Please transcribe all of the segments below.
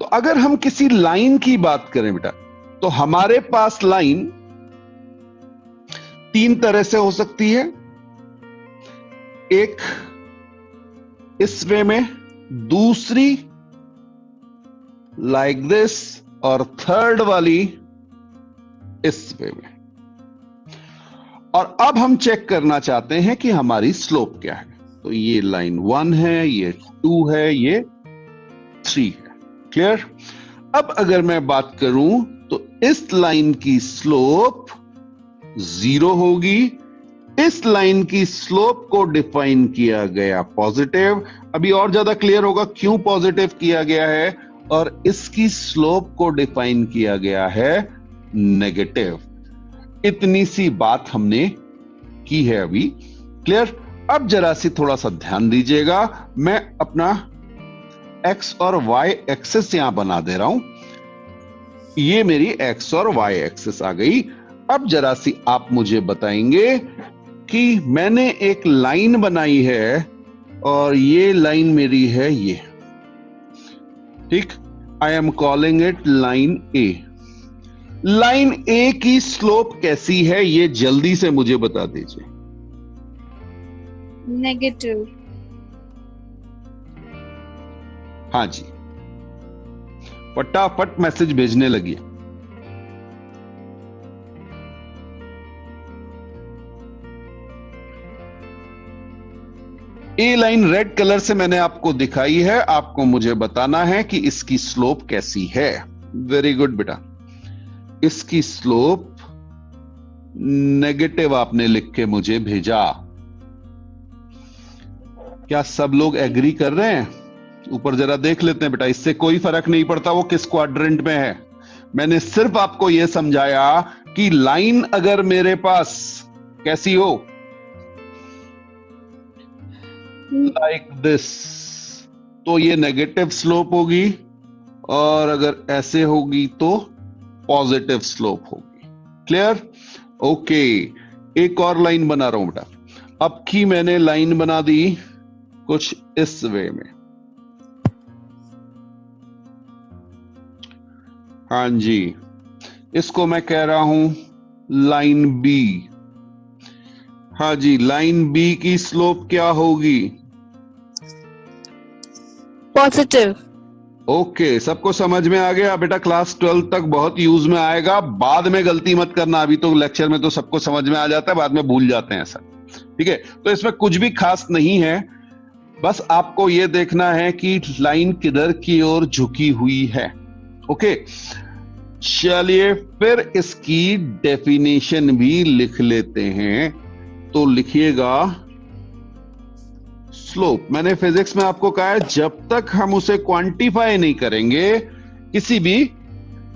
तो अगर हम किसी लाइन की बात करें बेटा, तो हमारे पास लाइन तीन तरह से हो सकती है। एक इस वे में, दूसरी लाइक दिस, और थर्ड वाली इस वे में। और अब हम चेक करना चाहते हैं कि हमारी स्लोप क्या है। तो ये लाइन 1 है, ये 2 है, ये 3 है। क्लियर? अब अगर मैं बात करूं तो इस लाइन की स्लोप 0 होगी। इस लाइन की स्लोप को डिफाइन किया गया पॉजिटिव। अभी और ज्यादा क्लियर होगा क्यों पॉजिटिव किया गया है। और इसकी स्लोप को डिफाइन किया गया है नेगेटिव। इतनी सी बात हमने की है अभी। क्लियर? अब जरा सी थोड़ा सा ध्यान दीजिएगा। मैं अपना एक्स और वाई एक्सिस यहां बना दे रहा हूं। ये मेरी एक्स और वाई एक्सिस आ गई। अब जरा सी आप मुझे बताएंगे कि मैंने एक लाइन बनाई है और ये लाइन मेरी है ये। ठीक? I am calling it line A. Line A की स्लोप कैसी है ये जल्दी से मुझे बता दीजिए। नेगेटिव। हाँ जी, फटाफट मैसेज भेजने लगी। ए लाइन रेड कलर से मैंने आपको दिखाई है। आपको मुझे बताना है कि इसकी स्लोप कैसी है। वेरी गुड बेटा। इसकी स्लोप नेगेटिव आपने लिख के मुझे भेजा। क्या सब लोग एग्री कर रहे हैं? ऊपर जरा देख लेते हैं बेटा। इससे कोई फर्क नहीं पड़ता वो किस क्वाड्रेंट में है। मैंने सिर्फ आपको यह समझाया कि लाइन अगर मेरे पास कैसी हो, लाइक दिस, तो ये नेगेटिव स्लोप होगी। और अगर ऐसे होगी तो पॉजिटिव स्लोप होगी। क्लियर? ओके। एक और लाइन बना रहा हूं बेटा। अब की मैंने लाइन बना दी कुछ इस वे में। हाँ जी, इसको मैं कह रहा हूं लाइन बी। हाँ जी, लाइन बी की स्लोप क्या होगी? पॉजिटिव। ओके, सबको समझ में आ गया बेटा। क्लास 12 तक बहुत यूज में आएगा। बाद में गलती मत करना। अभी तो लेक्चर में तो सबको समझ में आ जाता है, बाद में भूल जाते हैं सब। ठीक है? तो इसमें कुछ भी खास नहीं है। बस आपको यह देखना है कि लाइन किधर की ओर झुकी हुई है। ओके, चलिए फिर इसकी डेफिनेशन भी लिख लेते हैं। तो लिखिएगा स्लोप। मैंने फिजिक्स में आपको कहा है जब तक हम उसे क्वांटिफाई नहीं करेंगे किसी भी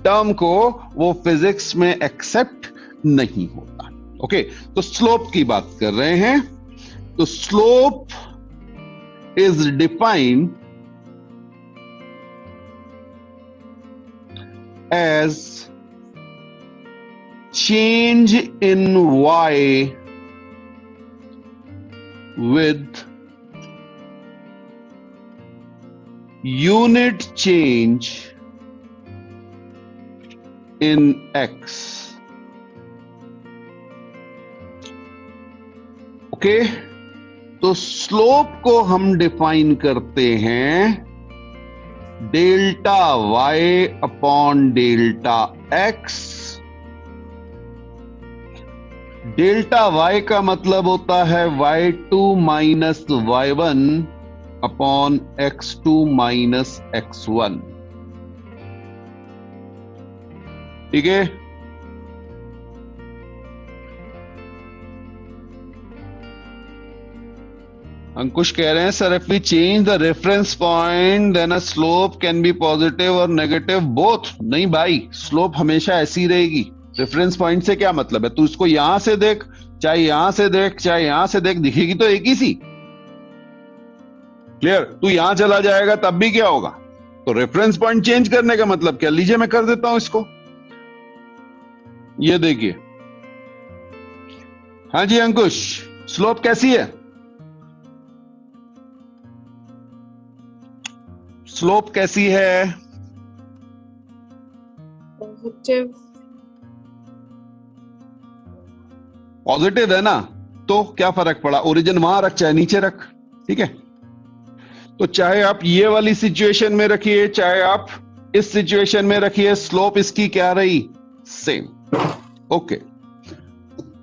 टर्म को, वो फिजिक्स में एक्सेप्ट नहीं होता। ओके, तो स्लोप की बात कर रहे हैं। तो slope is defined as change in y with unit change in x. Okay, तो स्लोप को हम डिफाइन करते हैं delta Y upon delta X. Delta Y का मतलब होता है y2 minus y1 upon x2 minus x1। ठीक है? अंकुश कह रहे हैं sir if we change the reference point then a slope can be positive और नेगेटिव बोथ। नहीं भाई, स्लोप हमेशा ऐसी रहेगी। रेफरेंस पॉइंट से क्या मतलब है? तू इसको यहां से देख, चाहे यहां से देख, चाहे यहां से देख, दिखेगी तो एक ही सी। क्लियर? तू यहां चला जाएगा तब भी क्या होगा? तो रेफरेंस पॉइंट चेंज करने का मतलब क्या? लीजिए मैं कर देता हूं इसको। ये देखिए। हाँ जी अंकुश, स्लोप कैसी है? स्लोप कैसी है? Positive. पॉजिटिव है ना, तो क्या फर्क पड़ा, ओरिजिन वहां रख चाहे नीचे रख, ठीक है। तो चाहे आप ये वाली सिचुएशन में रखिए, चाहे आप इस सिचुएशन में रखिए, स्लोप इसकी क्या रही, सेम। ओके,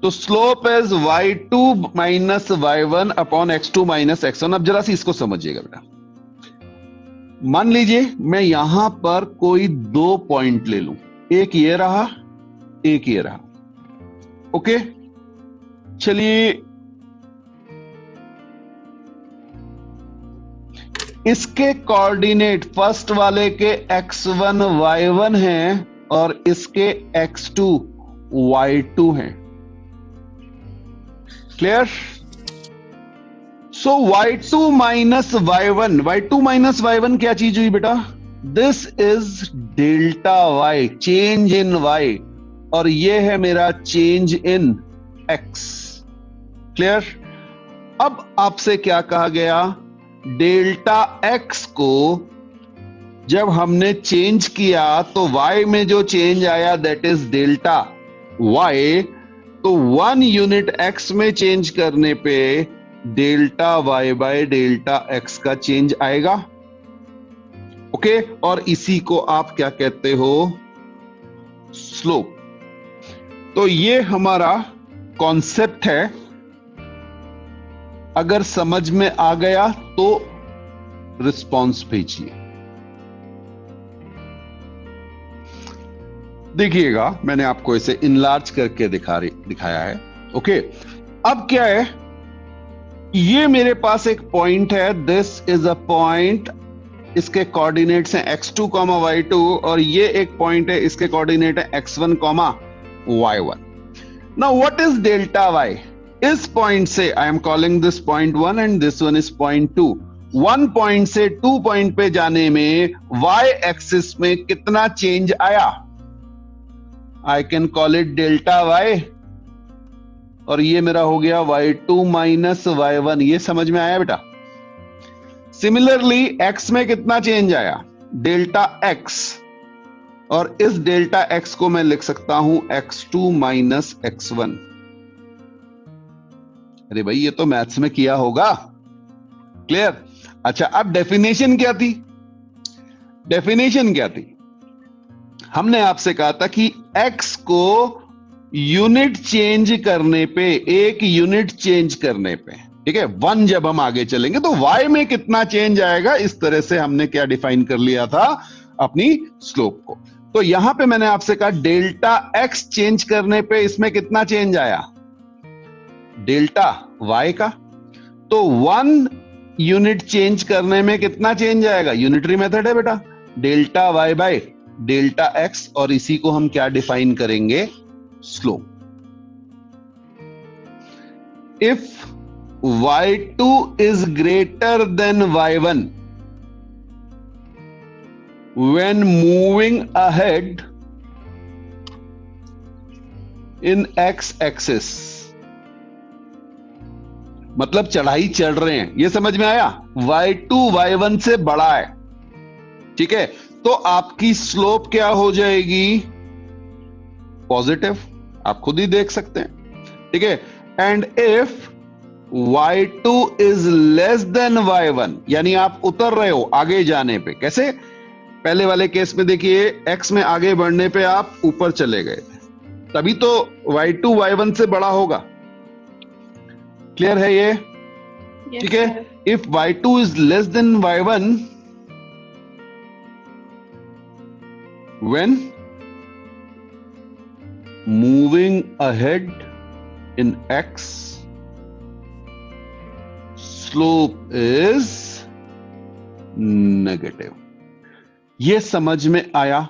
तो slope is y2 minus y1 upon x2 minus x1। अब जरा सी इसको समझिएगा बेटा। मान लीजिए मैं यहां पर कोई दो पॉइंट ले लूं, एक ये रहा, एक ये रहा। ओके, चलिए इसके कोऑर्डिनेट फर्स्ट वाले के x1 y1 हैं और इसके x2 y2 हैं। क्लियर? सो y2 माइनस y1 क्या चीज हुई बेटा, this is delta y, change in y, और ये है मेरा चेंज इन x। क्लियर? अब आपसे क्या कहा गया, डेल्टा x को जब हमने चेंज किया तो y में जो चेंज आया दैट इज डेल्टा y, तो 1 यूनिट x में चेंज करने पे delta y by delta x का चेंज आएगा। ओके, और इसी को आप क्या कहते हो, स्लोप। तो ये हमारा कॉन्सेप्ट है। अगर समझ में आ गया तो रिस्पॉन्स भेजिए। देखिएगा मैंने आपको इसे इनलार्ज करके दिखाया है। ओके, अब क्या है, ये मेरे पास एक पॉइंट है, दिस इज अ पॉइंट, इसके कोऑर्डिनेट्स हैं x2, y2, और ये एक पॉइंट है, इसके कोऑर्डिनेट है x1, y1। Now what is delta y? इस पॉइंट से आई am calling this point 1 and this one is point 2। 1 point से 2 पॉइंट पे जाने में y एक्सिस में कितना चेंज आया, I can call it delta y, और ये मेरा हो गया y2 माइनस y1। ये समझ में आया बेटा? सिमिलरली x में कितना चेंज आया, डेल्टा x, और इस डेल्टा x को मैं लिख सकता हूं x2 माइनस x1। अरे भाई ये तो मैथ्स में किया होगा। क्लियर? अच्छा, अब डेफिनेशन क्या थी, डेफिनेशन क्या थी, हमने आपसे कहा था कि x को यूनिट चेंज करने पे, एक यूनिट चेंज करने पे, ठीक है, 1 जब हम आगे चलेंगे तो y में कितना चेंज आएगा, इस तरह से हमने क्या डिफाइन कर लिया था अपनी स्लोप को। तो यहां पे मैंने आपसे कहा डेल्टा x चेंज करने पे इसमें कितना चेंज आया, डेल्टा y का, तो 1 यूनिट चेंज करने में कितना चेंज आएगा, यूनिटरी मेथड है बेटा, delta y by delta x, और इसी को हम क्या डिफाइन करेंगे, slope. If y2 is greater than y1 when moving ahead in x axis, मतलब चढ़ाई चढ़ रहे हैं, ये समझ में आया, y2 y1 से बड़ा है, ठीक है, तो आपकी स्लोप क्या हो जाएगी, पॉजिटिव, आप खुद ही देख सकते हैं, ठीक है। And if y2 is less than y1, यानी आप उतर रहे हो आगे जाने पे, कैसे, पहले वाले केस में देखिए x में आगे बढ़ने पे आप ऊपर चले गए थे, तभी तो y2 y1 से बड़ा होगा। क्लियर है ये? ठीक है, if y2 is less than y1 when moving ahead in x, slope is negative। ये समझ में आया?